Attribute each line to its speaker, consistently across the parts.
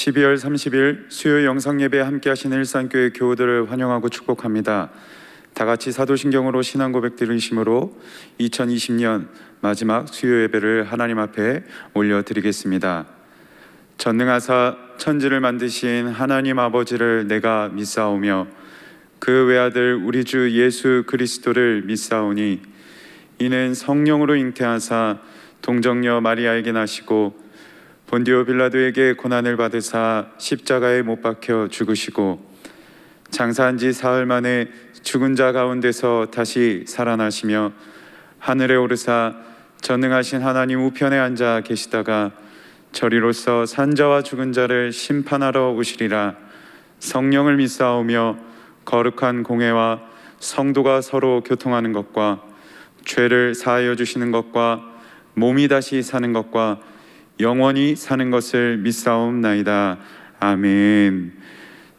Speaker 1: 12월 30일 수요 영상예배에 함께 하신 일산교회 교우들을 환영하고 축복합니다. 다같이 사도신경으로 신앙 고백 드리심으로 2020년 마지막 수요 예배를 하나님 앞에 올려드리겠습니다. 전능하사 천지를 만드신 하나님 아버지를 내가 믿사오며 그 외아들 우리 주 예수 그리스도를 믿사오니 이는 성령으로 잉태하사 동정녀 마리아에게 나시고 본디오 빌라도에게 고난을 받으사 십자가에 못 박혀 죽으시고 장사한 지 사흘 만에 죽은 자 가운데서 다시 살아나시며 하늘에 오르사 전능하신 하나님 우편에 앉아 계시다가 저리로서 산자와 죽은 자를 심판하러 오시리라. 성령을 믿사오며 거룩한 공회와 성도가 서로 교통하는 것과 죄를 사하여 주시는 것과 몸이 다시 사는 것과 영원히 사는 것을 믿사옵나이다. 아멘.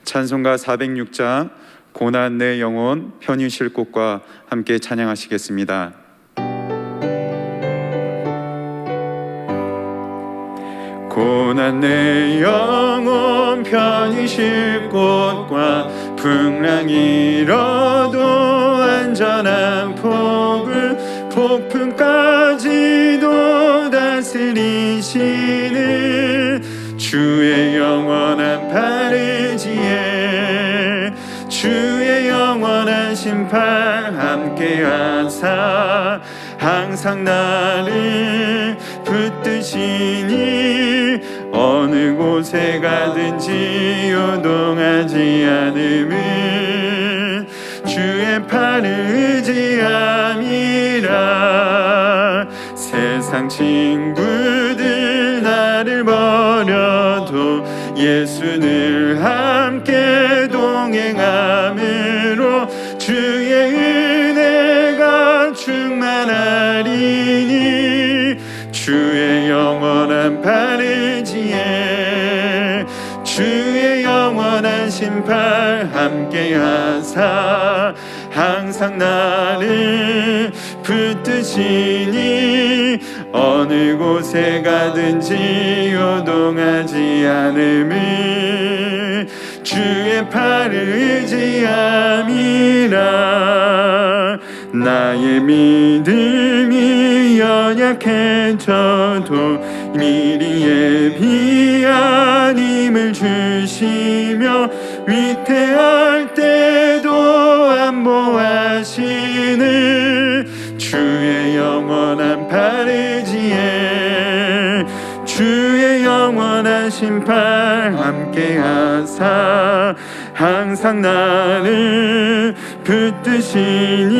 Speaker 1: 찬송가 406장 고난 내 영혼 편히 쉴 곳과 함께 찬양하시겠습니다. 고난 내 영혼 편히 쉴 곳과 풍랑 일어도 안전한 폭을 폭풍까지도 다스리시는 주의 영원한 발의지에 주의 영원한 심판 함께하사 항상 나를 붙드시니 어느 곳에 가든지 요동하지 않음은 주의 팔을 의지함이라. 세상 친구들 나를 버려도 예수 늘 함께 동행함으로 주의 은혜가 충만하리니 주의 영원한 발의지에 주의 영원한 심판 함께하사 항상 나를 붙드시니 어느 곳에 가든지 요동하지 않음은 주의 팔을 의지함이라. 나의 믿음이 연약해져도 미리 예비한 힘을 주시며 위태할 때도 안보하시는 주의 영원한 발의지에 주의 영원한 심판 함께하사 항상 나를 붙드시니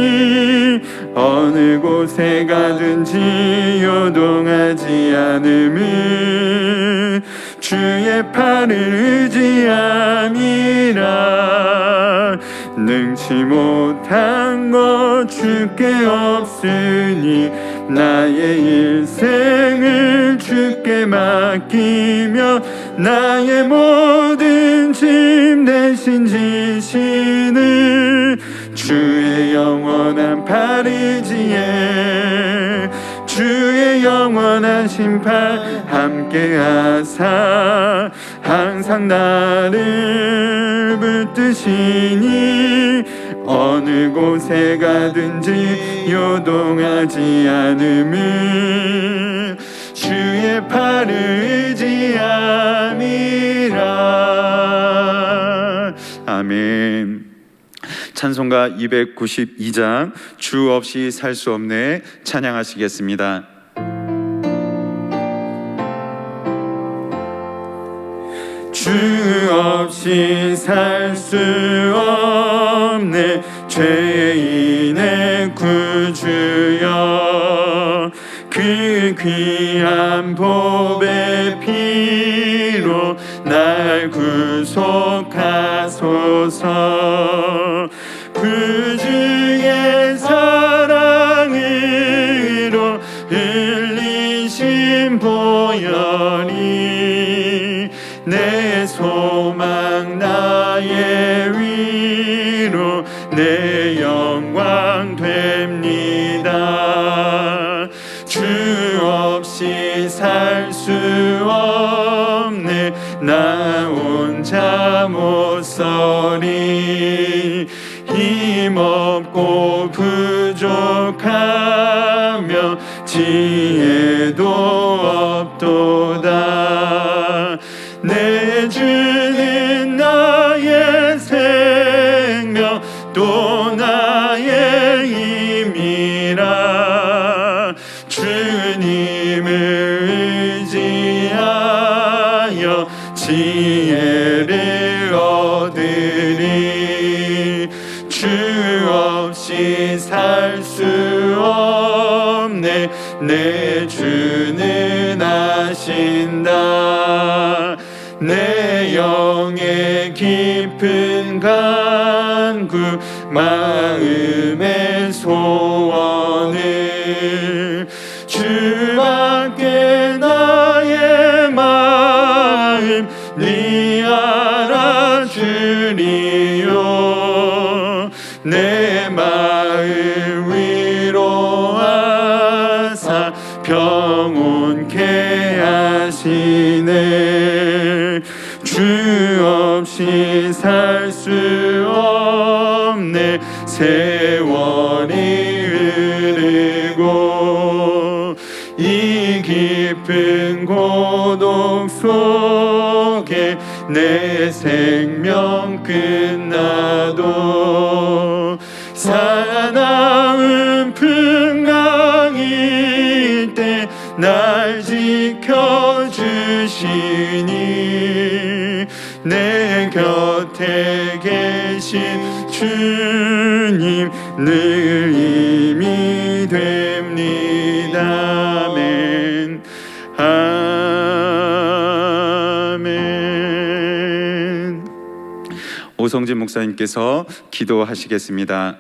Speaker 1: 어느 곳에 가든지 요동하지 않음은 주의 팔을 의지함이라. 능치 못한 것 주께 없으니 나의 일생을 주께 맡기며 나의 모든 짐 대신 지시는 주의 영원한 발의지에 주의 영원한 심판 함께하사 항상 나를 붙드시니 어느 곳에 가든지 요동하지 않음은 주의 팔을 의지함이라. 아멘. 찬송가 292장 주 없이 살 수 없네 찬양하시겠습니다. 주 없이 살 수 없네 죄인의 구주여 그 귀한 보배 피로 날 구속하소서. 구주의 사랑으로 흘리신 보혈이 내 소망 나의 위로 내 영광 됩니다. 주 없이 살 수 없네 나 혼자 못 서리. 힘없고 부족하며 지혜도 없도다. 내 주는 나의 생명 또 나의 힘이라. 주님을 의지하여 지혜를 얻으리. 주 없이 살 수 없네. 내 주는 아신다. 내 영의 깊은 간구 마음의 소원을 주밖에 나의 마음 네 알아주리요. 내 마음 위로하사 평온케 하시네. 주 없이 살 수 없네. 세월이 흐르고 이 깊은 고독 속에 내 생명 끝나도 사나운 풍랑일 때 날 지켜주시니 내 곁에 계신 주님 늘 힘이 됩니다. 아멘. 아멘. 오성진 목사님께서 기도하시겠습니다.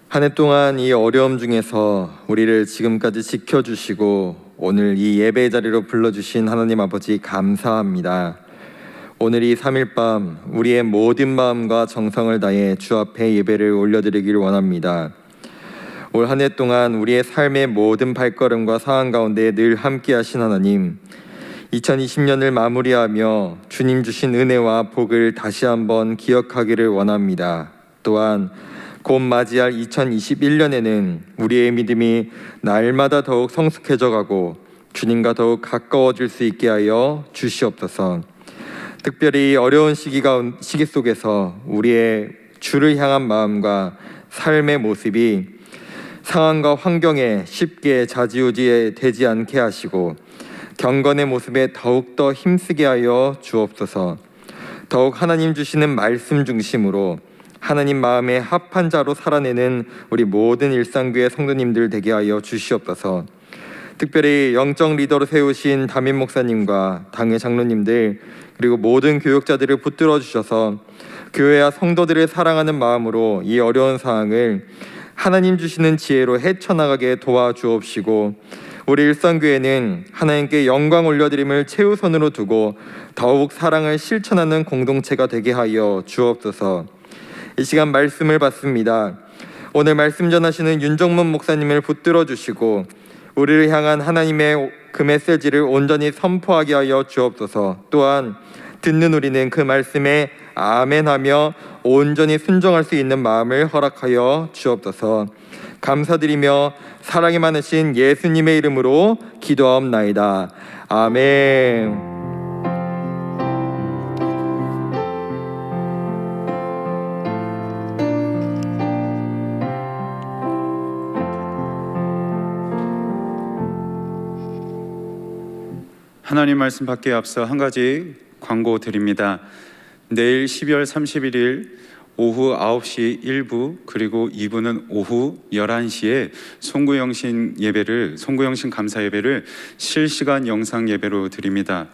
Speaker 2: 한 해 동안 이 어려움 중에서 우리를 지금까지 지켜주시고 오늘 이 예배 자리로 불러주신 하나님 아버지 감사합니다. 오늘 이 3일 밤 우리의 모든 마음과 정성을 다해 주 앞에 예배를 올려드리길 원합니다. 올 한 해 동안 우리의 삶의 모든 발걸음과 상황 가운데 늘 함께 하신 하나님, 2020년을 마무리하며 주님 주신 은혜와 복을 다시 한번 기억하기를 원합니다. 또한 곧 맞이할 2021년에는 우리의 믿음이 날마다 더욱 성숙해져 가고 주님과 더욱 가까워질 수 있게 하여 주시옵소서. 특별히 어려운 시기 속에서 우리의 주를 향한 마음과 삶의 모습이 상황과 환경에 쉽게 좌지우지되지 않게 하시고 경건의 모습에 더욱더 힘쓰게 하여 주옵소서. 더욱 하나님 주시는 말씀 중심으로 하나님 마음에 합한 자로 살아내는 우리 모든 일상교회 성도님들 되게 하여 주시옵소서. 특별히 영적 리더로 세우신 담임 목사님과 당회 장로님들 그리고 모든 교육자들을 붙들어 주셔서 교회와 성도들을 사랑하는 마음으로 이 어려운 상황을 하나님 주시는 지혜로 헤쳐나가게 도와주옵시고 우리 일성교회는 하나님께 영광 올려드림을 최우선으로 두고 더욱 사랑을 실천하는 공동체가 되게 하여 주옵소서. 이 시간 말씀을 받습니다. 오늘 말씀 전하시는 윤정문 목사님을 붙들어 주시고 우리를 향한 하나님의 그 메시지를 온전히 선포하게 하여 주옵소서. 또한 듣는 우리는 그 말씀에 아멘하며 온전히 순종할 수 있는 마음을 허락하여 주옵소서. 감사드리며 사랑이 많으신 예수님의 이름으로 기도하옵나이다. 아멘.
Speaker 1: 하나님 말씀 받기에 앞서 한 가지 광고 드립니다. 내일 12월 31일 오후 9시 1부 그리고 2부는 오후 11시에 송구영신 감사 예배를 실시간 영상 예배로 드립니다.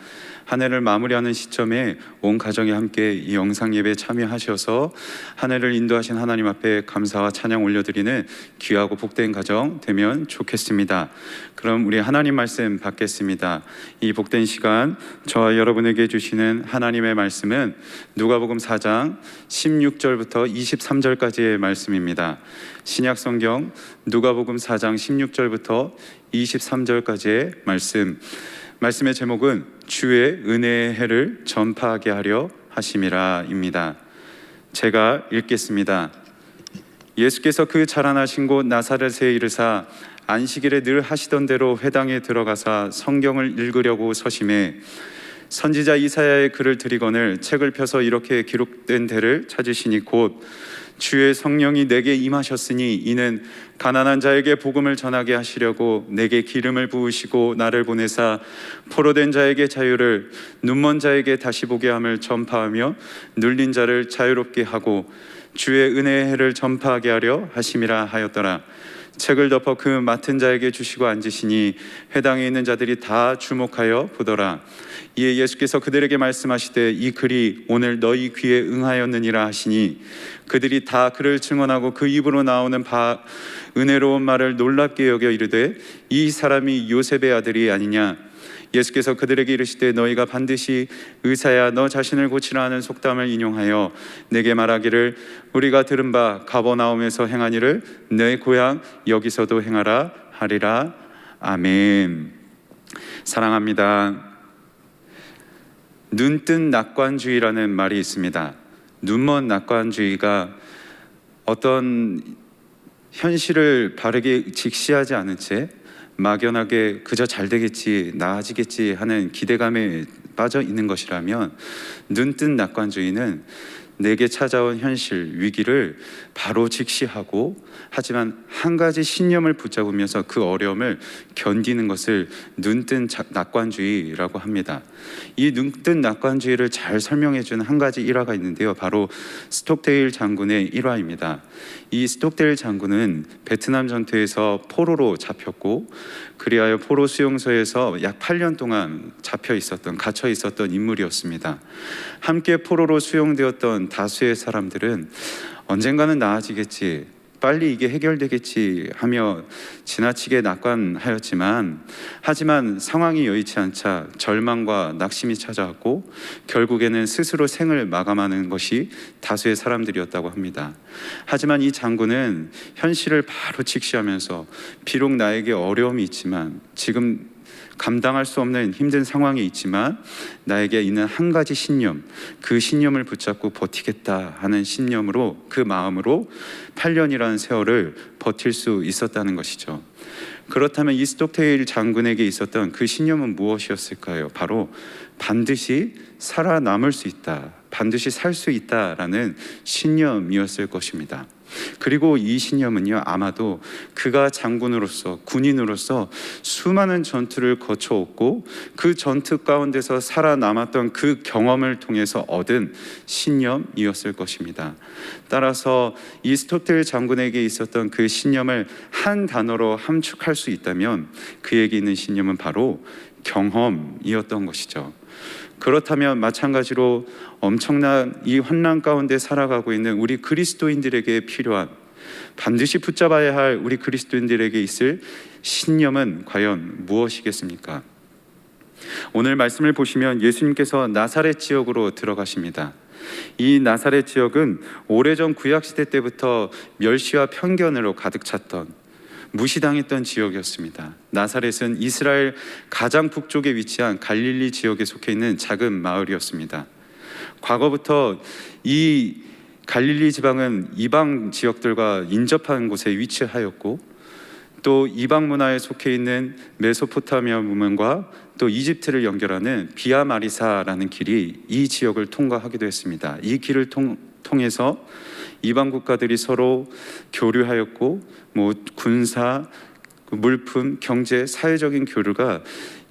Speaker 1: 한 해를 마무리하는 시점에 온 가정이 함께 이 영상 예배에 참여하셔서 한 해를 인도하신 하나님 앞에 감사와 찬양 올려드리는 귀하고 복된 가정 되면 좋겠습니다. 그럼 우리 하나님 말씀 받겠습니다. 이 복된 시간 저와 여러분에게 주시는 하나님의 말씀은 누가복음 4장 16절부터 23절까지의 말씀입니다. 신약 성경 누가복음 4장 16절부터 23절까지의 말씀의 제목은 주의 은혜의 해를 전파하게 하려 하심이라입니다. 제가 읽겠습니다. 예수께서 그 자라나신 곳 나사렛에 이르사 안식일에 늘 하시던 대로 회당에 들어가사 성경을 읽으려고 서심해 선지자 이사야의 글을 들이거늘 책을 펴서 이렇게 기록된 데를 찾으시니 곧 주의 성령이 내게 임하셨으니 이는 가난한 자에게 복음을 전하게 하시려고 내게 기름을 부으시고 나를 보내사 포로된 자에게 자유를 눈먼 자에게 다시 보게 함을 전파하며 눌린 자를 자유롭게 하고 주의 은혜의 해를 전파하게 하려 하심이라 하였더라. 책을 덮어 그 맡은 자에게 주시고 앉으시니 회당에 있는 자들이 다 주목하여 보더라. 이에 예수께서 그들에게 말씀하시되 이 글이 오늘 너희 귀에 응하였느니라 하시니 그들이 다 그를 증언하고 그 입으로 나오는 바 은혜로운 말을 놀랍게 여겨 이르되 이 사람이 요셉의 아들이 아니냐. 예수께서 그들에게 이르시되 너희가 반드시 의사야 너 자신을 고치라 하는 속담을 인용하여 내게 말하기를 우리가 들은 바 가버나움에서 행한 일을 내 고향 여기서도 행하라 하리라. 아멘. 사랑합니다. 눈뜬 낙관주의라는 말이 있습니다. 눈먼 낙관주의가 어떤 현실을 바르게 직시하지 않은 채 막연하게 그저 잘 되겠지, 나아지겠지 하는 기대감에 빠져 있는 것이라면, 눈뜬 낙관주의는 내게 찾아온 현실, 위기를 바로 직시하고 하지만 한 가지 신념을 붙잡으면서 그 어려움을 견디는 것을 눈뜬 낙관주의라고 합니다. 이 눈뜬 낙관주의를 잘 설명해 주는 한 가지 일화가 있는데요, 바로 스톡데일 장군의 일화입니다. 이 스톡데일 장군은 베트남 전투에서 포로로 잡혔고 그리하여 포로 수용소에서 약 8년 동안 갇혀 있었던 인물이었습니다. 함께 포로로 수용되었던 다수의 사람들은 언젠가는 나아지겠지, 빨리 이게 해결되겠지 하며 지나치게 낙관하였지만, 하지만 상황이 여의치 않자 절망과 낙심이 찾아왔고 결국에는 스스로 생을 마감하는 것이 다수의 사람들이었다고 합니다. 하지만 이 장군은 현실을 바로 직시하면서 비록 나에게 어려움이 있지만, 지금 감당할 수 없는 힘든 상황이 있지만 나에게 있는 한 가지 신념, 그 신념을 붙잡고 버티겠다 하는 신념으로, 그 마음으로 8년이라는 세월을 버틸 수 있었다는 것이죠. 그렇다면 이 스톡데일 장군에게 있었던 그 신념은 무엇이었을까요? 바로 반드시 살아남을 수 있다, 반드시 살 수 있다라는 신념이었을 것입니다. 그리고 이 신념은요, 아마도 그가 장군으로서, 군인으로서 수많은 전투를 거쳐왔고 그 전투 가운데서 살아남았던 그 경험을 통해서 얻은 신념이었을 것입니다. 따라서 이 스톡데일 장군에게 있었던 그 신념을 한 단어로 함축할 수 있다면 그에게 있는 신념은 바로 경험이었던 것이죠. 그렇다면 마찬가지로 엄청난 이 환난 가운데 살아가고 있는 우리 그리스도인들에게 필요한, 반드시 붙잡아야 할 우리 그리스도인들에게 있을 신념은 과연 무엇이겠습니까? 오늘 말씀을 보시면 예수님께서 나사렛 지역으로 들어가십니다. 이 나사렛 지역은 오래전 구약시대 때부터 멸시와 편견으로 가득 찼던, 무시당했던 지역이었습니다. 나사렛은 이스라엘 가장 북쪽에 위치한 갈릴리 지역에 속해 있는 작은 마을이었습니다. 과거부터 이 갈릴리 지방은 이방 지역들과 인접한 곳에 위치하였고, 또 이방 문화에 속해 있는 메소포타미아 문명과 또 이집트를 연결하는 비아 마리사라는 길이 이 지역을 통과하기도 했습니다. 이 길을 통해서 이방 국가들이 서로 교류하였고, 군사, 물품, 경제, 사회적인 교류가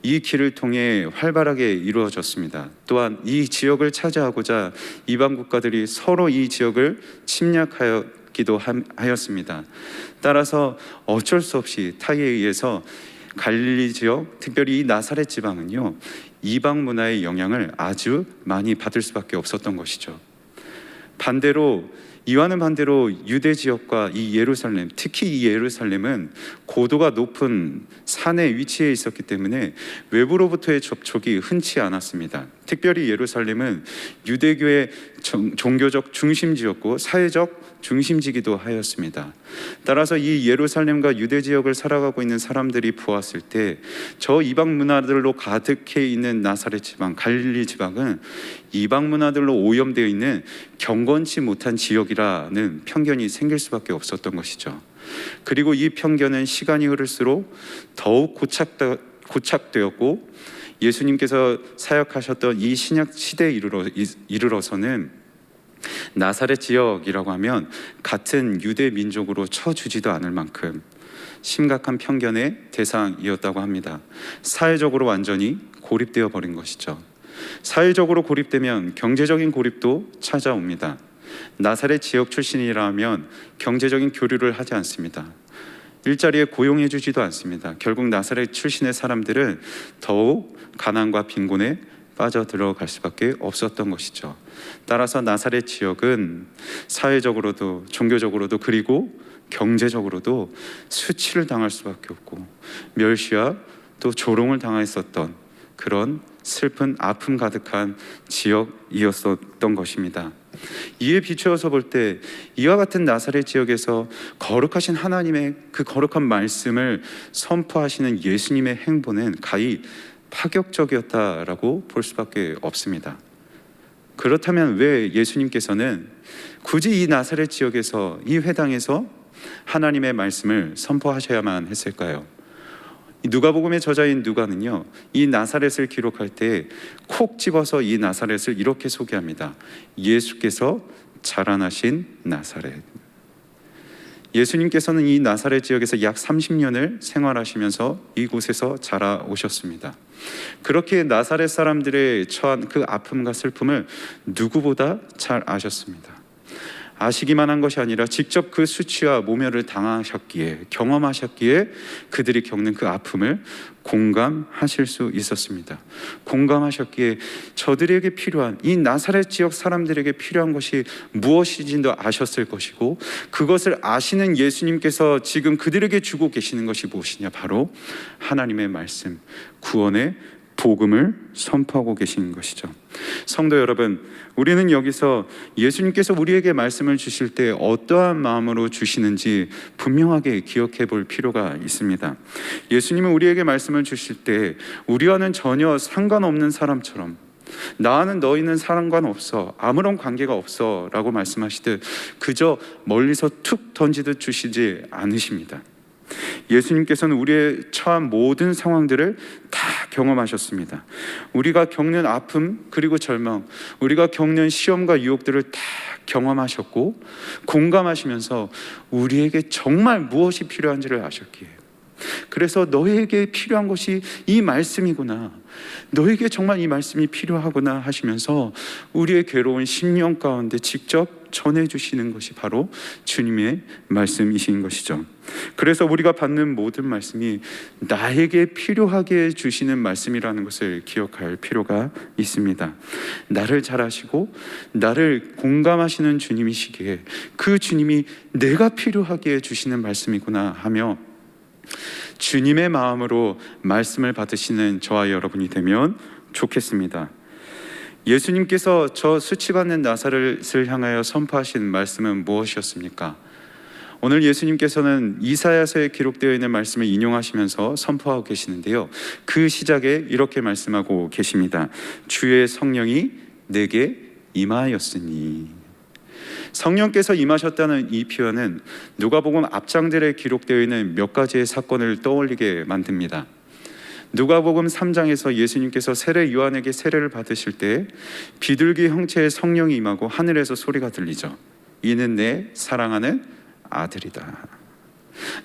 Speaker 1: 이 길을 통해 활발하게 이루어졌습니다. 또한 이 지역을 차지하고자 이방 국가들이 서로 이 지역을 침략하기도 하였습니다. 따라서 어쩔 수 없이 타이에 의해서 갈릴리 지역, 특별히 이 나사렛 지방은요, 이방 문화의 영향을 아주 많이 받을 수밖에 없었던 것이죠. 이와는 반대로 유대 지역과 이 예루살렘, 특히 이 예루살렘은 고도가 높은 산에 위치해 있었기 때문에 외부로부터의 접촉이 흔치 않았습니다. 특별히 예루살렘은 유대교의 종교적 중심지였고 사회적 중심지기도 하였습니다. 따라서 이 예루살렘과 유대 지역을 살아가고 있는 사람들이 보았을 때 저 이방 문화들로 가득해 있는 나사렛 지방, 갈릴리 지방은 이방 문화들로 오염되어 있는 경건치 못한 지역이라는 편견이 생길 수밖에 없었던 것이죠. 그리고 이 편견은 시간이 흐를수록 더욱 고착되었고 예수님께서 사역하셨던 이 신약 시대에 이르러서는 나사렛 지역이라고 하면 같은 유대 민족으로 쳐주지도 않을 만큼 심각한 편견의 대상이었다고 합니다. 사회적으로 완전히 고립되어 버린 것이죠. 사회적으로 고립되면 경제적인 고립도 찾아옵니다. 나사렛 지역 출신이라면 경제적인 교류를 하지 않습니다. 일자리에 고용해 주지도 않습니다. 결국 나사렛 출신의 사람들은 더욱 가난과 빈곤에 빠져 들어갈 수밖에 없었던 것이죠. 따라서 나사렛 지역은 사회적으로도 종교적으로도 그리고 경제적으로도 수치를 당할 수밖에 없고 멸시와 또 조롱을 당했었던 그런 슬픈 아픔 가득한 지역이었었던 것입니다. 이에 비추어서 볼 때 이와 같은 나사렛 지역에서 거룩하신 하나님의 그 거룩한 말씀을 선포하시는 예수님의 행보는 가히 파격적이었다라고 볼 수밖에 없습니다. 그렇다면 왜 예수님께서는 굳이 이 나사렛 지역에서 이 회당에서 하나님의 말씀을 선포하셔야만 했을까요? 누가복음의 저자인 누가는요, 이 나사렛을 기록할 때 콕 집어서 이 나사렛을 이렇게 소개합니다. 예수께서 자라나신 나사렛. 예수님께서는 이 나사렛 지역에서 약 30년을 생활하시면서 이곳에서 자라오셨습니다. 그렇게 나사렛 사람들의 처한 그 아픔과 슬픔을 누구보다 잘 아셨습니다. 아시기만 한 것이 아니라 직접 그 수치와 모멸을 당하셨기에, 경험하셨기에 그들이 겪는 그 아픔을 공감하실 수 있었습니다. 공감하셨기에 저들에게 필요한, 이 나사렛 지역 사람들에게 필요한 것이 무엇인지도 아셨을 것이고, 그것을 아시는 예수님께서 지금 그들에게 주고 계시는 것이 무엇이냐, 바로 하나님의 말씀, 구원의 복음을 선포하고 계시는 것이죠. 성도 여러분, 우리는 여기서 예수님께서 우리에게 말씀을 주실 때 어떠한 마음으로 주시는지 분명하게 기억해 볼 필요가 있습니다. 예수님은 우리에게 말씀을 주실 때 우리와는 전혀 상관없는 사람처럼, 나와는 너희는 상관없어, 아무런 관계가 없어 라고 말씀하시듯 그저 멀리서 툭 던지듯 주시지 않으십니다. 예수님께서는 우리의 처한 모든 상황들을 다 경험하셨습니다. 우리가 겪는 아픔 그리고 절망, 우리가 겪는 시험과 유혹들을 다 경험하셨고 공감하시면서 우리에게 정말 무엇이 필요한지를 아셨기에, 그래서 너에게 필요한 것이 이 말씀이구나, 너에게 정말 이 말씀이 필요하구나 하시면서 우리의 괴로운 심령 가운데 직접 전해주시는 것이 바로 주님의 말씀이신 것이죠. 그래서 우리가 받는 모든 말씀이 나에게 필요하게 주시는 말씀이라는 것을 기억할 필요가 있습니다. 나를 잘 아시고 나를 공감하시는 주님이시기에 그 주님이 내가 필요하게 주시는 말씀이구나 하며 주님의 마음으로 말씀을 받으시는 저와 여러분이 되면 좋겠습니다. 예수님께서 저 수치받는 나사렛을 향하여 선포하신 말씀은 무엇이었습니까? 오늘 예수님께서는 이사야서에 기록되어 있는 말씀을 인용하시면서 선포하고 계시는데요, 그 시작에 이렇게 말씀하고 계십니다. 주의 성령이 내게 임하였으니. 성령께서 임하셨다는 이 표현은 누가복음 앞장들에 기록되어 있는 몇 가지의 사건을 떠올리게 만듭니다. 누가복음 3장에서 예수님께서 세례 요한에게 세례를 받으실 때 비둘기 형체의 성령이 임하고 하늘에서 소리가 들리죠. 이는 내 사랑하는 아들이다.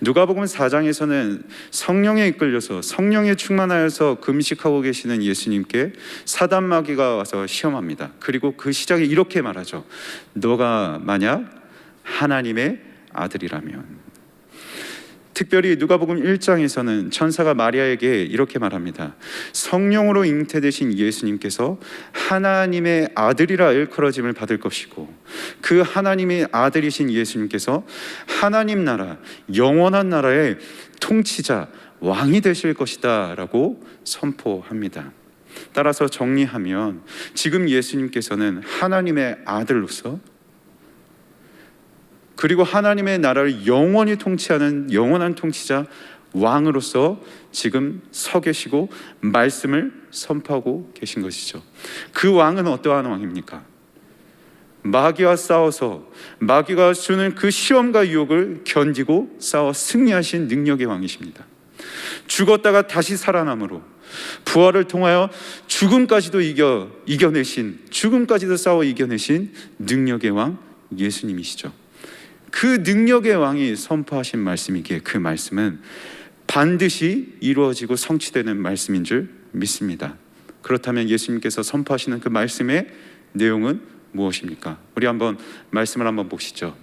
Speaker 1: 누가복음 4장에서는 성령에 이끌려서 성령에 충만하여서 금식하고 계시는 예수님께 사단 마귀가 와서 시험합니다. 그리고 그 시작에 이렇게 말하죠. 너가 만약 하나님의 아들이라면. 특별히 누가복음 1장에서는 천사가 마리아에게 이렇게 말합니다. 성령으로 잉태되신 예수님께서 하나님의 아들이라 일컬어짐을 받을 것이고 그 하나님의 아들이신 예수님께서 하나님 나라, 영원한 나라의 통치자, 왕이 되실 것이다 라고 선포합니다. 따라서 정리하면 지금 예수님께서는 하나님의 아들로서 그리고 하나님의 나라를 영원히 통치하는 영원한 통치자 왕으로서 지금 서 계시고 말씀을 선포하고 계신 것이죠. 그 왕은 어떠한 왕입니까? 마귀와 싸워서 마귀가 주는 그 시험과 유혹을 견디고 싸워 승리하신 능력의 왕이십니다. 죽었다가 다시 살아남으로 부활을 통하여 죽음까지도 이겨내신, 죽음까지도 싸워 이겨내신 능력의 왕 예수님이시죠. 그 능력의 왕이 선포하신 말씀이기에 그 말씀은 반드시 이루어지고 성취되는 말씀인 줄 믿습니다. 그렇다면 예수님께서 선포하시는 그 말씀의 내용은 무엇입니까? 우리 한번 말씀을 한번 보시죠.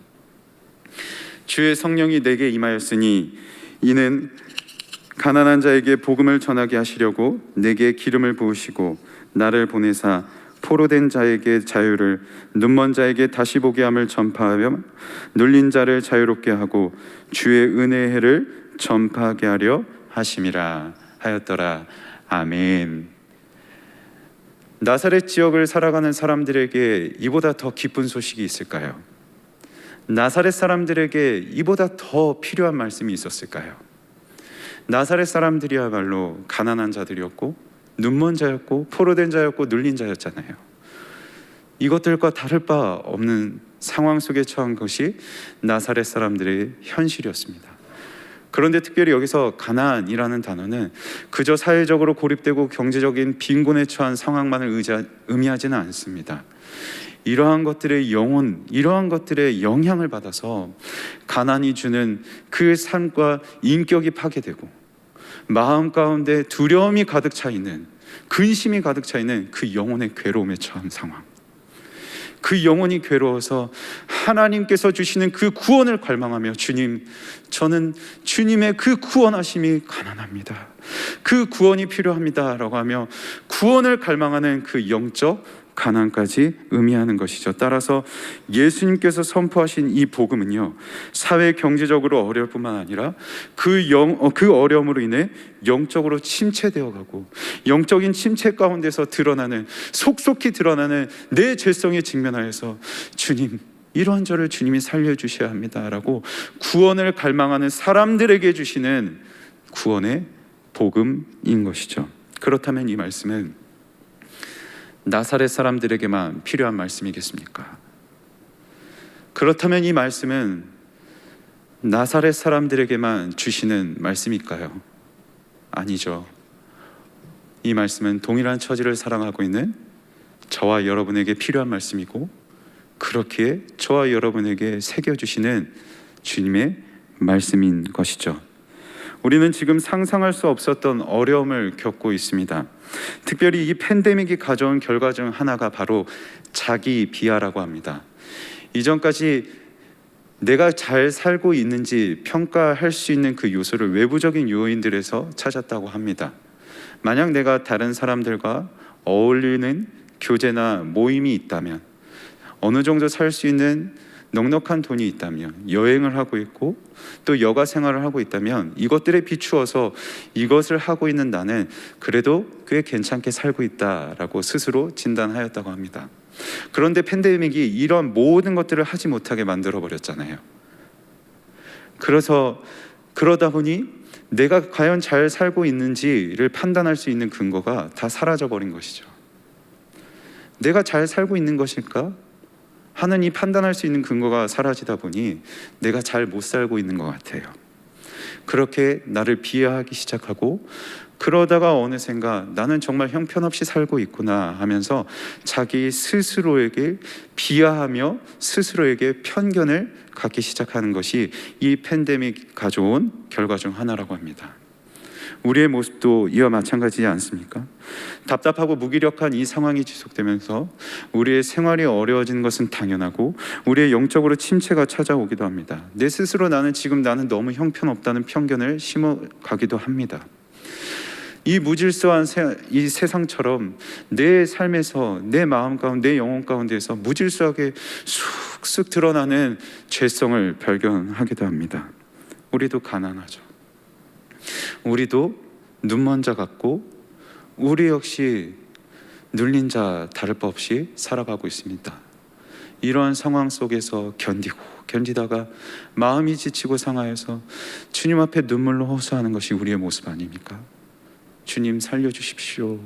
Speaker 1: 주의 성령이 내게 임하였으니 이는 가난한 자에게 복음을 전하게 하시려고 내게 기름을 부으시고 나를 보내사 포로된 자에게 자유를, 눈먼 자에게 다시 보게 함을 전파하며 눌린 자를 자유롭게 하고 주의 은혜의 해를 전파하게 하려 하심이라 하였더라. 아멘. 나사렛 지역을 살아가는 사람들에게 이보다 더 기쁜 소식이 있을까요? 나사렛 사람들에게 이보다 더 필요한 말씀이 있었을까요? 나사렛 사람들이야말로 가난한 자들이었고 눈먼 자였고 포로된 자였고 눌린 자였잖아요. 이것들과 다를 바 없는 상황 속에 처한 것이 나사렛 사람들의 현실이었습니다. 그런데 특별히 여기서 가난이라는 단어는 그저 사회적으로 고립되고 경제적인 빈곤에 처한 상황만을 의미하지는 않습니다. 이러한 것들의 이러한 것들의 영향을 받아서 가난이 주는 그 삶과 인격이 파괴되고 마음 가운데 두려움이 가득 차 있는, 근심이 가득 차 있는 그 영혼의 괴로움에 처한 상황. 그 영혼이 괴로워서 하나님께서 주시는 그 구원을 갈망하며 주님, 저는 주님의 그 구원하심이 가난합니다. 그 구원이 필요합니다 라고 하며 구원을 갈망하는 그 영적 가난까지 의미하는 것이죠. 따라서 예수님께서 선포하신 이 복음은요, 사회 경제적으로 어려울 뿐만 아니라 그 어려움으로 인해 영적으로 침체되어 가고 영적인 침체 가운데서 속속히 드러나는 내 죄성에 직면하여서 주님, 이러한 저를 주님이 살려주셔야 합니다 라고 구원을 갈망하는 사람들에게 주시는 구원의 복음인 것이죠. 그렇다면 이 말씀은 나사렛 사람들에게만 필요한 말씀이겠습니까? 그렇다면 이 말씀은 나사렛 사람들에게만 주시는 말씀일까요? 아니죠. 이 말씀은 동일한 처지를 사랑하고 있는 저와 여러분에게 필요한 말씀이고, 그렇기에 저와 여러분에게 새겨주시는 주님의 말씀인 것이죠. 우리는 지금 상상할 수 없었던 어려움을 겪고 있습니다. 특별히 이 팬데믹이 가져온 결과 중 하나가 바로 자기 비하라고 합니다. 이전까지 내가 잘 살고 있는지 평가할 수 있는 그 요소를 외부적인 요인들에서 찾았다고 합니다. 만약 내가 다른 사람들과 어울리는 교제나 모임이 있다면, 어느 정도 살 수 있는 넉넉한 돈이 있다면, 여행을 하고 있고 또 여가 생활을 하고 있다면, 이것들에 비추어서 이것을 하고 있는 나는 그래도 꽤 괜찮게 살고 있다라고 스스로 진단하였다고 합니다. 그런데 팬데믹이 이런 모든 것들을 하지 못하게 만들어 버렸잖아요. 그러다 보니 내가 과연 잘 살고 있는지를 판단할 수 있는 근거가 다 사라져 버린 것이죠. 내가 잘 살고 있는 것일까 하는 이 판단할 수 있는 근거가 사라지다 보니 내가 잘 못 살고 있는 것 같아요. 그렇게 나를 비하하기 시작하고, 그러다가 어느샌가 나는 정말 형편없이 살고 있구나 하면서 자기 스스로에게 비하하며 스스로에게 편견을 갖기 시작하는 것이 이 팬데믹 가져온 결과 중 하나라고 합니다. 우리의 모습도 이와 마찬가지지 않습니까? 답답하고 무기력한 이 상황이 지속되면서 우리의 생활이 어려워지는 것은 당연하고 우리의 영적으로 침체가 찾아오기도 합니다. 내 스스로 나는 너무 형편없다는 편견을 심어가기도 합니다. 이 무질서한 이 세상처럼 내 삶에서, 내 마음 가운데, 내 영혼 가운데에서 무질서하게 쑥쑥 드러나는 죄성을 발견하기도 합니다. 우리도 가난하죠. 우리도 눈먼 자 같고 우리 역시 눌린 자 다를 바 없이 살아가고 있습니다. 이러한 상황 속에서 견디다가 마음이 지치고 상하여서 주님 앞에 눈물로 호소하는 것이 우리의 모습 아닙니까? 주님 살려주십시오,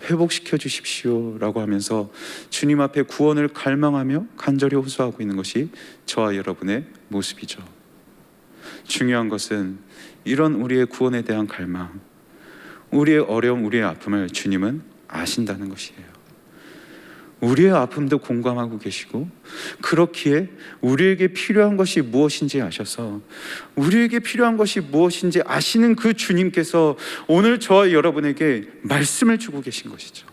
Speaker 1: 회복시켜 주십시오 라고 하면서 주님 앞에 구원을 갈망하며 간절히 호소하고 있는 것이 저와 여러분의 모습이죠. 중요한 것은 이런 우리의 구원에 대한 갈망, 우리의 어려움, 우리의 아픔을 주님은 아신다는 것이에요. 우리의 아픔도 공감하고 계시고, 그렇기에 우리에게 필요한 것이 무엇인지 아셔서, 우리에게 필요한 것이 무엇인지 아시는 그 주님께서 오늘 저와 여러분에게 말씀을 주고 계신 것이죠.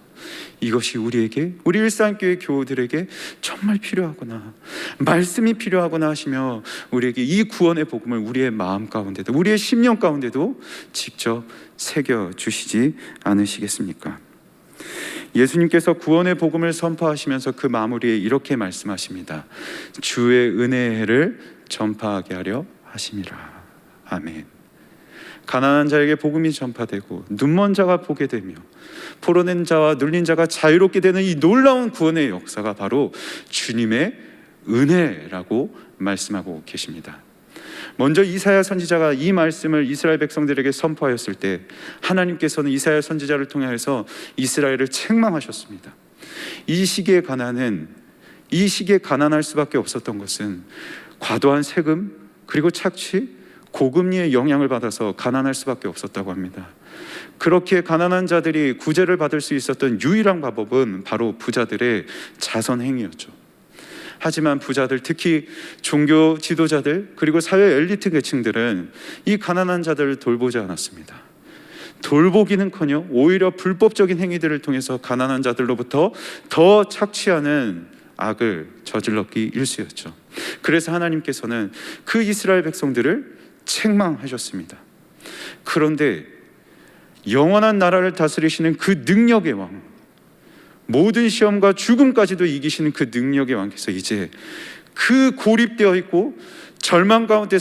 Speaker 1: 이것이 우리 일산교회 교우들에게 정말 필요하구나, 말씀이 필요하구나 하시며 우리에게 이 구원의 복음을 우리의 마음 가운데도, 우리의 심령 가운데도 직접 새겨주시지 않으시겠습니까? 예수님께서 구원의 복음을 선포하시면서 그 마무리에 이렇게 말씀하십니다. 주의 은혜의 해를 전파하게 하려 하심이라. 아멘. 가난한 자에게 복음이 전파되고 눈먼 자가 보게 되며 포로된 자와 눌린 자가 자유롭게 되는 이 놀라운 구원의 역사가 바로 주님의 은혜라고 말씀하고 계십니다. 먼저 이사야 선지자가 이 말씀을 이스라엘 백성들에게 선포하였을 때 하나님께서는 이사야 선지자를 통해서 이스라엘을 책망하셨습니다. 이 시기에 가난할 수밖에 없었던 것은 과도한 세금 그리고 착취, 고금리의 영향을 받아서 가난할 수밖에 없었다고 합니다. 그렇게 가난한 자들이 구제를 받을 수 있었던 유일한 방법은 바로 부자들의 자선 행위였죠. 하지만 부자들, 특히 종교 지도자들 그리고 사회 엘리트 계층들은 이 가난한 자들을 돌보지 않았습니다. 돌보기는커녕 오히려 불법적인 행위들을 통해서 가난한 자들로부터 더 착취하는 악을 저질렀기 일쑤였죠. 그래서 하나님께서는 그 이스라엘 백성들을 책망하셨습니다. 그런데 영원한 나라를 다스리시는 그 능력의 왕, 모든 시험과 죽음까지도 이기시는 그 능력의 왕께서 이제 그 고립되어 있고 절망 가운데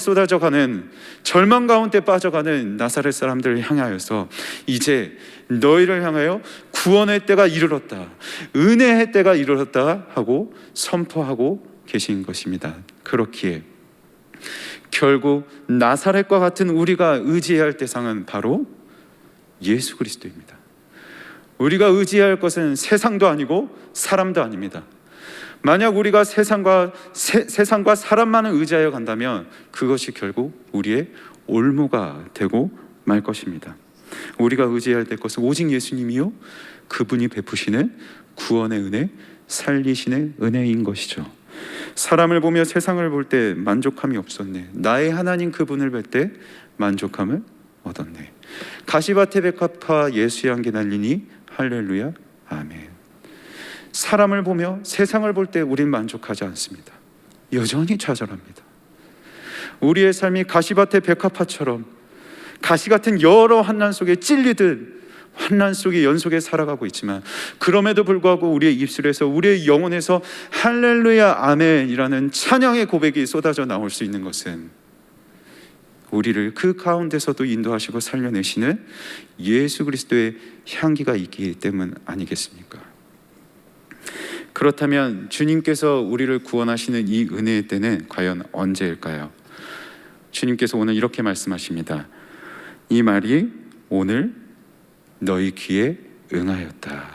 Speaker 1: 빠져가는 나사렛 사람들을 향하여서 이제 너희를 향하여 구원의 때가 이르렀다, 은혜의 때가 이르렀다 하고 선포하고 계신 것입니다. 그렇기에 결국 나사렛과 같은 우리가 의지해야 할 대상은 바로 예수 그리스도입니다. 우리가 의지해야 할 것은 세상도 아니고 사람도 아닙니다. 만약 우리가 세상과 사람만을 의지하여 간다면 그것이 결국 우리의 올무가 되고 말 것입니다. 우리가 의지해야 될 것은 오직 예수님이요, 그분이 베푸시는 구원의 은혜, 살리시는 은혜인 것이죠. 사람을 보며 세상을 볼 때 만족함이 없었네. 나의 하나님 그분을 뵐 때 만족함을 얻었네. 가시밭에 백합화 예수의 향기 날리니 할렐루야 아멘. 사람을 보며 세상을 볼 때 우린 만족하지 않습니다. 여전히 좌절합니다. 우리의 삶이 가시밭의 백합화처럼 가시 같은 여러 환난 속에 찔리듯 환난 속에 연속에 살아가고 있지만, 그럼에도 불구하고 우리의 입술에서, 우리의 영혼에서 할렐루야 아멘이라는 찬양의 고백이 쏟아져 나올 수 있는 것은 우리를 그 가운데서도 인도하시고 살려내시는 예수 그리스도의 향기가 있기 때문 아니겠습니까? 그렇다면 주님께서 우리를 구원하시는 이 은혜의 때는 과연 언제일까요? 주님께서 오늘 이렇게 말씀하십니다. 이 말이 오늘 너희 귀에 응하였다.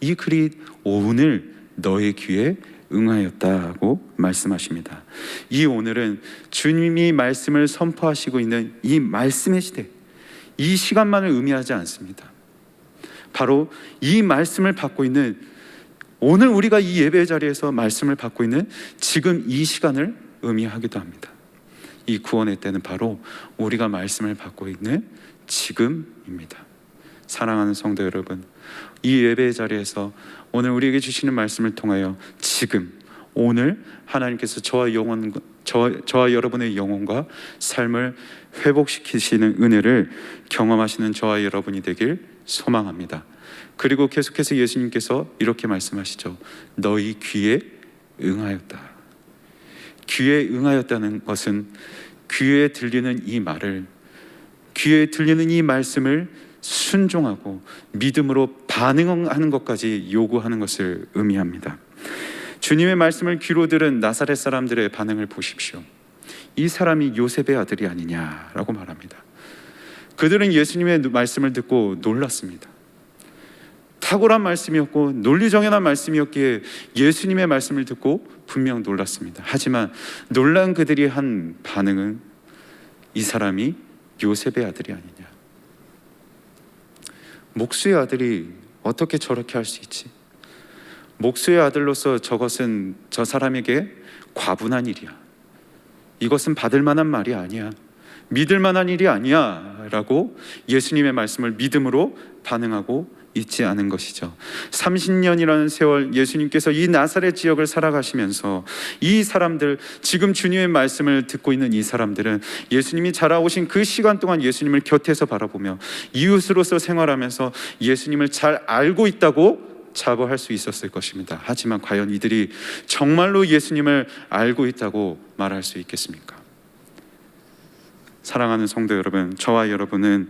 Speaker 1: 이 글이 오늘 너희 귀에 응하였다고 말씀하십니다. 이 오늘은 주님이 말씀을 선포하시고 있는 이 말씀의 시대, 이 시간만을 의미하지 않습니다. 바로 이 말씀을 받고 있는, 오늘 우리가 이 예배 자리에서 말씀을 받고 있는 지금 이 시간을 의미하기도 합니다. 이 구원의 때는 바로 우리가 말씀을 받고 있는 지금입니다. 사랑하는 성도 여러분, 이 예배의 자리에서 오늘 우리에게 주시는 말씀을 통하여 지금 오늘 하나님께서 저와 여러분의 영혼과 삶을 회복시키시는 은혜를 경험하시는 저와 여러분이 되길 소망합니다. 그리고 계속해서 예수님께서 이렇게 말씀하시죠. 너희 귀에 응하였다. 귀에 응하였다는 것은 귀에 들리는 이 말을, 귀에 들리는 이 말씀을 순종하고 믿음으로 반응하는 것까지 요구하는 것을 의미합니다. 주님의 말씀을 귀로 들은 나사렛 사람들의 반응을 보십시오. 이 사람이 요셉의 아들이 아니냐라고 말합니다. 그들은 예수님의 말씀을 듣고 놀랐습니다. 탁월한 말씀이었고 논리정연한 말씀이었기에 예수님의 말씀을 듣고 분명 놀랐습니다. 하지만 놀란 그들이 한 반응은 이 사람이 요셉의 아들이 아니냐. 목수의 아들이 어떻게 저렇게 할 수 있지? 목수의 아들로서 저것은 저 사람에게 과분한 일이야. 이것은 받을 만한 말이 아니야. 믿을 만한 일이 아니야 라고 예수님의 말씀을 믿음으로 반응하고 있지 않은 것이죠. 30년이라는 세월 예수님께서 이 나사렛 지역을 살아가시면서 이 사람들, 지금 주님의 말씀을 듣고 있는 이 사람들은 예수님이 자라오신 그 시간 동안 예수님을 곁에서 바라보며 이웃으로서 생활하면서 예수님을 잘 알고 있다고 자부할 수 있었을 것입니다. 하지만 과연 이들이 정말로 예수님을 알고 있다고 말할 수 있겠습니까? 사랑하는 성도 여러분, 저와 여러분은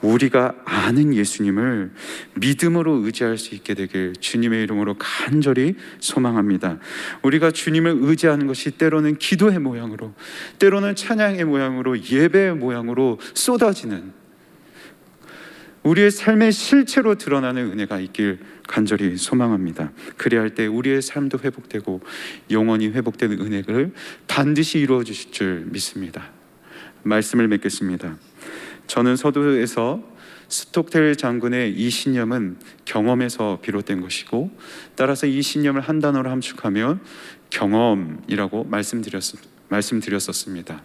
Speaker 1: 우리가 아는 예수님을 믿음으로 의지할 수 있게 되길 주님의 이름으로 간절히 소망합니다. 우리가 주님을 의지하는 것이 때로는 기도의 모양으로, 때로는 찬양의 모양으로, 예배의 모양으로 쏟아지는 우리의 삶의 실체로 드러나는 은혜가 있길 간절히 소망합니다. 그리할 때 우리의 삶도 회복되고 영원히 회복되는 은혜를 반드시 이루어 주실 줄 믿습니다. 말씀을 맺겠습니다. 저는 서두에서 스톡텔 장군의 이 신념은 경험에서 비롯된 것이고, 따라서 이 신념을 한 단어로 함축하면 경험이라고 말씀드렸었습니다.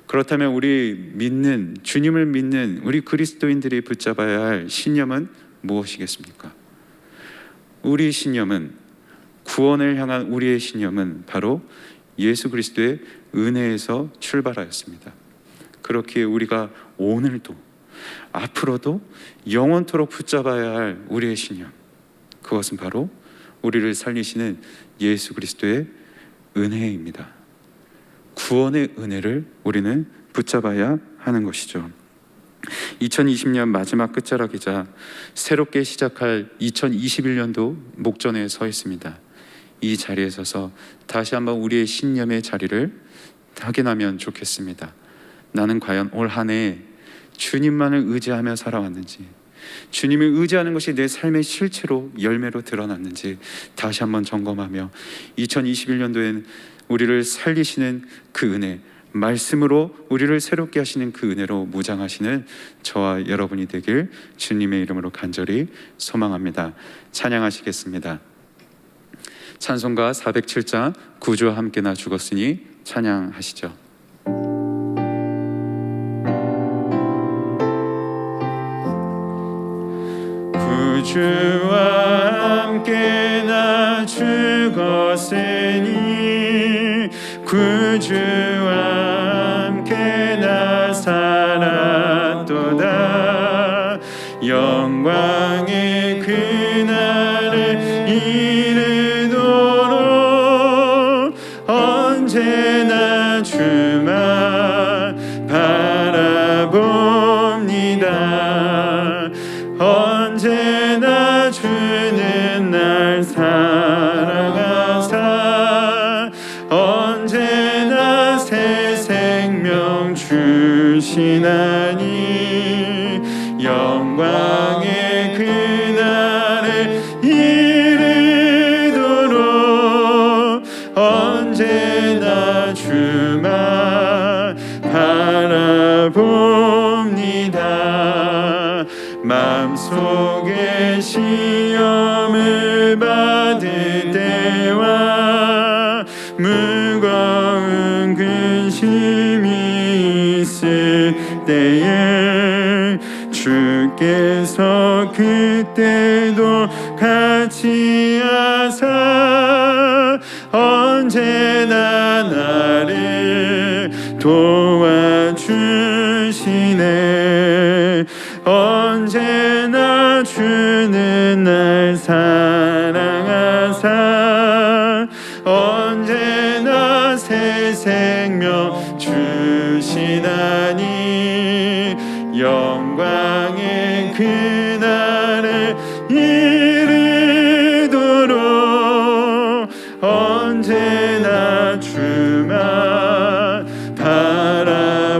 Speaker 1: 그렇다면 우리 믿는, 주님을 믿는 우리 그리스도인들이 붙잡아야 할 신념은 무엇이겠습니까? 우리 신념은, 구원을 향한 우리의 신념은 바로 예수 그리스도의 은혜에서 출발하였습니다. 그렇기에 우리가 오늘도 앞으로도 영원토록 붙잡아야 할 우리의 신념, 그것은 바로 우리를 살리시는 예수 그리스도의 은혜입니다. 구원의 은혜를 우리는 붙잡아야 하는 것이죠. 2020년 마지막 끝자락이자 새롭게 시작할 2021년도 목전에 서 있습니다. 이 자리에 서서 다시 한번 우리의 신념의 자리를 확인하면 좋겠습니다. 나는 과연 올 한 해 주님만을 의지하며 살아왔는지, 주님을 의지하는 것이 내 삶의 실체로 열매로 드러났는지 다시 한번 점검하며 2021년도엔 우리를 살리시는 그 은혜, 말씀으로 우리를 새롭게 하시는 그 은혜로 무장하시는 저와 여러분이 되길 주님의 이름으로 간절히 소망합니다. 찬양하시겠습니다. 찬송가 407장 구주와 함께 나 죽었으니 찬양하시죠. 구주와 함께 나 죽었으니 구주와 함께 나 살았도다. 영광의 그날을 이르도록 언제나 주만 바라봅니다. 언제나 주는 날 사랑하사 언제나 새 생명 주시나니 영광의 그날을 이르도록 언제나 주만 바라봅니다. 마음속에 시험을 받을 때와 무거운 근심이 있을 때에 주께서 그때도 같이 하사 언제나 나를 도와주시네. 언제나 주는 날 사랑하사 언제나 새 생명 주시나니 영광의 그날에 이르도록 언제나 주만 바라봅니다.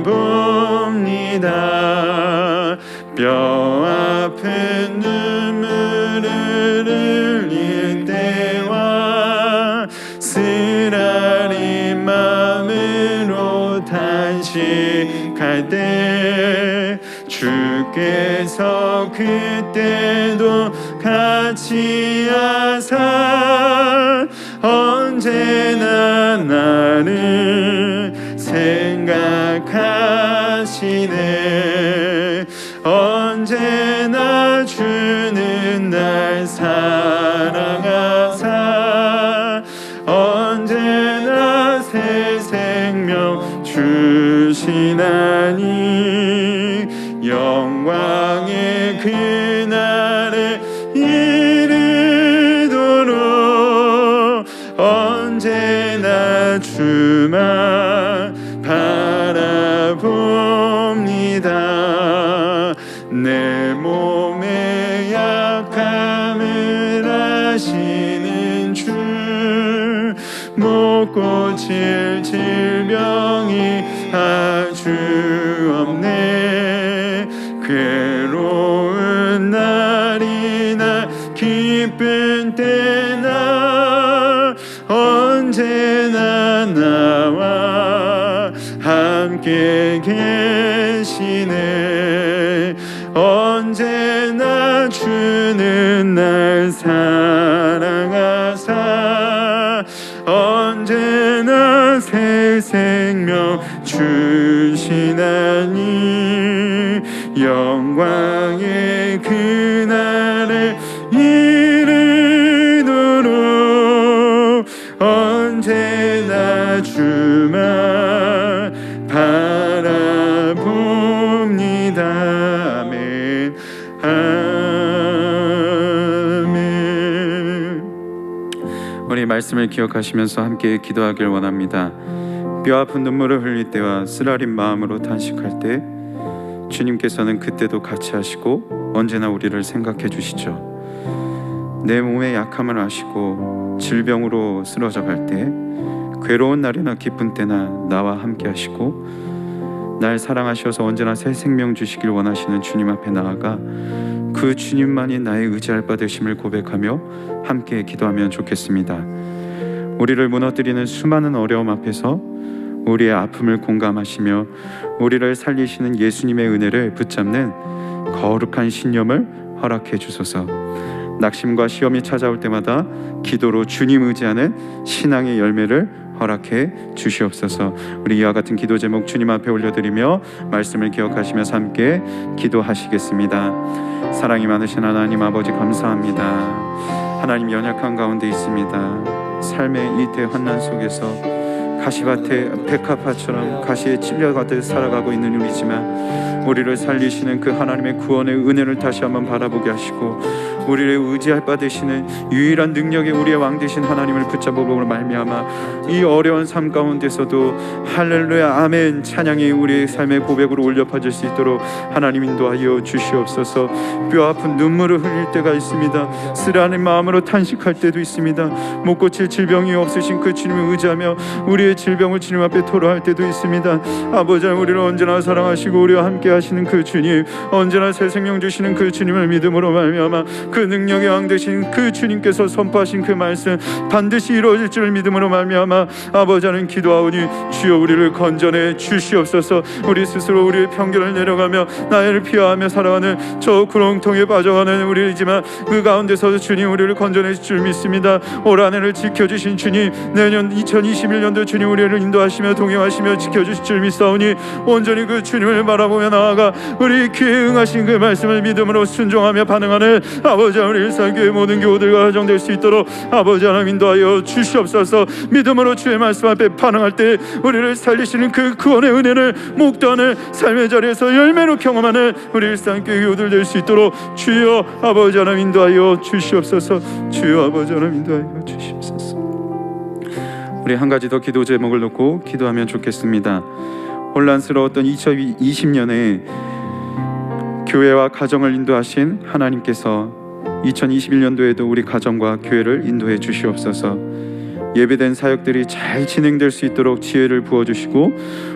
Speaker 1: 뼈 아픈 눈물을 흘릴 때와 쓰라린 마음으로 탄식할 때 주께서 그때도 같이 하사 언제나 나를 생각하시네. 언제나 주는 날 사랑하사 언제나 새 생명 주시나니 영광의 그날에 이르도록 언제나 주만 바라봅니다. 내 몸의 약함을 아시는 주 못 고칠 질병이 아주 없네. 괴로운 날이나 기쁜 때나 언제나 나와 함께 계시네. 언제나 주는 날 사랑하사 언제나 새 생명 주시나니 영광의 그날에 이르도록 언제나 주만 바라봅니다. 아멘. 아멘. 우리 말씀을 기억하시면서 함께 기도하길 원합니다. 뼈 아픈 눈물을 흘릴 때와 쓰라린 마음으로 탄식할 때 주님께서는 그때도 같이 하시고 언제나 우리를 생각해 주시죠. 내 몸의 약함을 아시고 질병으로 쓰러져 갈 때 괴로운 날이나 기쁜 때나 나와 함께 하시고 날 사랑하셔서 언제나 새 생명 주시길 원하시는 주님 앞에 나아가 그 주님만이 나의 의지할 바 되심을 고백하며 함께 기도하면 좋겠습니다. 우리를 무너뜨리는 수많은 어려움 앞에서 우리의 아픔을 공감하시며 우리를 살리시는 예수님의 은혜를 붙잡는 거룩한 신념을 허락해 주소서. 낙심과 시험이 찾아올 때마다 기도로 주님 의지하는 신앙의 열매를 허락해 주시옵소서. 우리 이와 같은 기도 제목 주님 앞에 올려드리며 말씀을 기억하시면서 함께 기도하시겠습니다. 사랑이 많으신 하나님 아버지 감사합니다. 하나님 연약한 가운데 있습니다. 삶의 이 대환난 속에서 가시밭에 백합화처럼 가시에 찔려가듯 살아가고 있는 우리지만 우리를 살리시는 그 하나님의 구원의 은혜를 다시 한번 바라보게 하시고 우리를 의지할 바 되시는 유일한 능력의 우리의 왕 되신 하나님을 붙잡음으로 말미암아 이 어려운 삶 가운데서도 할렐루야 아멘 찬양이 우리의 삶의 고백으로 올려 퍼질 수 있도록 하나님 인도하여 주시옵소서. 뼈 아픈 눈물을 흘릴 때가 있습니다. 쓰라린 마음으로 탄식할 때도 있습니다. 못 고칠 질병이 없으신 그 주님을 의지하며 우리의 질병을 주님 앞에 토로할 때도 있습니다. 아버지 우리를 언제나 사랑하시고 우리와 함께 하시는 그 주님, 언제나 새 생명 주시는 그 주님을 믿음으로 말미암아 그 능력의 왕 되신 그 주님께서 선포하신 그 말씀 반드시 이루어질 줄 믿음으로 말미암아 아버지는 기도하오니 주여 우리를 건져내 주시옵소서. 우리 스스로 우리의 편견을 내려가며 나를 피하며 살아가는 저 구렁텅이에 빠져가는 우리이지만 그 가운데서 주님 우리를 건져내 줄 믿습니다. 올 한 해를 지켜주신 주님, 내년 2021년도 주님 주님 우리를 인도하시며 동행하시며 지켜주실 줄 믿사오니 온전히 그 주님을 바라보며 나아가 우리 귀에 응하신 그 말씀을 믿음으로 순종하며 반응하는 아버지 하나님, 우리 일산교회 모든 교우들과 가정될 수 있도록 아버지 하나님 인도하여 주시옵소서. 믿음으로 주의 말씀 앞에 반응할 때 우리를 살리시는 그 구원의 은혜를 목도하는 삶의 자리에서 열매로 경험하는 우리 일산교회 교우들 될 수 있도록 주여 아버지 하나님 인도하여 주시옵소서. 주여 아버지 하나님 인도하여 주시옵소서. 우리 한 가지 더 기도 제목을 놓고 기도하면 좋겠습니다. 혼란스러웠던 2020년에 교회와 가정을 인도하신 하나님께서 2021년도에도 우리 가정과 교회를 인도해 주시옵소서. 예배된 사역들이 잘 진행될 수 있도록 지혜를 부어주시고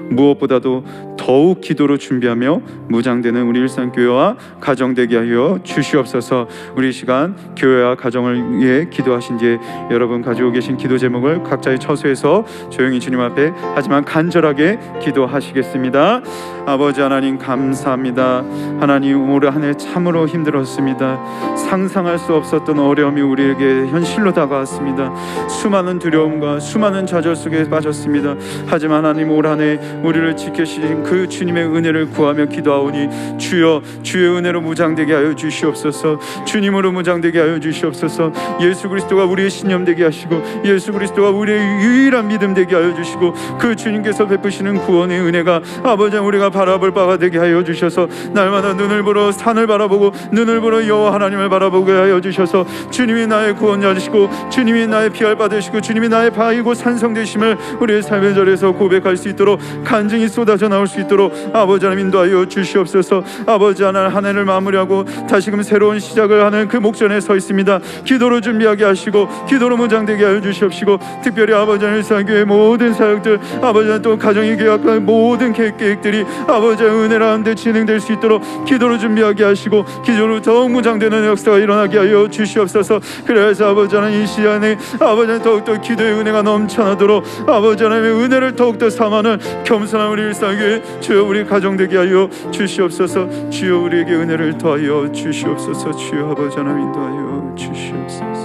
Speaker 1: 무엇보다도 더욱 기도로 준비하며 무장되는 우리 일산교회와 가정 되게 하여 주시옵소서. 우리 시간 교회와 가정을 위해 기도하신 뒤에 여러분 가지고 계신 기도 제목을 각자의 처소에서 조용히 주님 앞에 하지만 간절하게 기도하시겠습니다. 아버지 하나님 감사합니다. 하나님 올 한 해 참으로 힘들었습니다. 상상할 수 없었던 어려움이 우리에게 현실로 다가왔습니다. 수많은 두려움과 수많은 좌절 속에 빠졌습니다. 하지만 하나님 올 한 해 우리를 지켜주신 그 주님의 은혜를 구하며 기도하오니 주여 주의 은혜로 무장되게 하여 주시옵소서. 주님으로 무장되게 하여 주시옵소서. 예수 그리스도가 우리의 신념 되게 하시고 예수 그리스도가 우리의 유일한 믿음 되게 하여 주시고 그 주님께서 베푸시는 구원의 은혜가 아버지 우리가 바라볼 바가 되게 하여 주셔서 날마다 눈을 보러 산을 바라보고 눈을 보러 여호와 하나님을 바라보게 하여 주셔서 주님이 나의 구원자 되시고 주님이 나의 피할 바 되시고 주님이 나의 바이고 산성 되심을 우리의 삶의 자리에서 고백할 수 있도록 간증이 쏟아져 나올 수 있도록 아버지 하나님 인도하여 주시옵소서. 아버지 하나님 한 해를 마무리하고 다시금 새로운 시작을 하는 그 목전에 서 있습니다. 기도로 준비하게 하시고 기도로 무장되게 하여 주시옵시고 특별히 아버지 하나님 일산교회 모든 사역들 아버지 하나님 또 가정이 계약한 모든 계획들이 아버지 하나님 은혜로 함께 진행될 수 있도록 기도로 준비하게 하시고 기도로 더욱 무장되는 역사가 일어나게 하여 주시옵소서. 그래서 아버지 하나님 이 시간에 아버지 하나님 더욱더 기도의 은혜가 넘쳐나도록 아버지 하나님의 은혜를 더욱더 삼하는 겸손한 우리 일상교회 주여 우리 가정 되게 하여 주시옵소서. 주여 우리에게 은혜를 더하여 주시옵소서. 주여 아버지 하나님 인도하여 주시옵소서.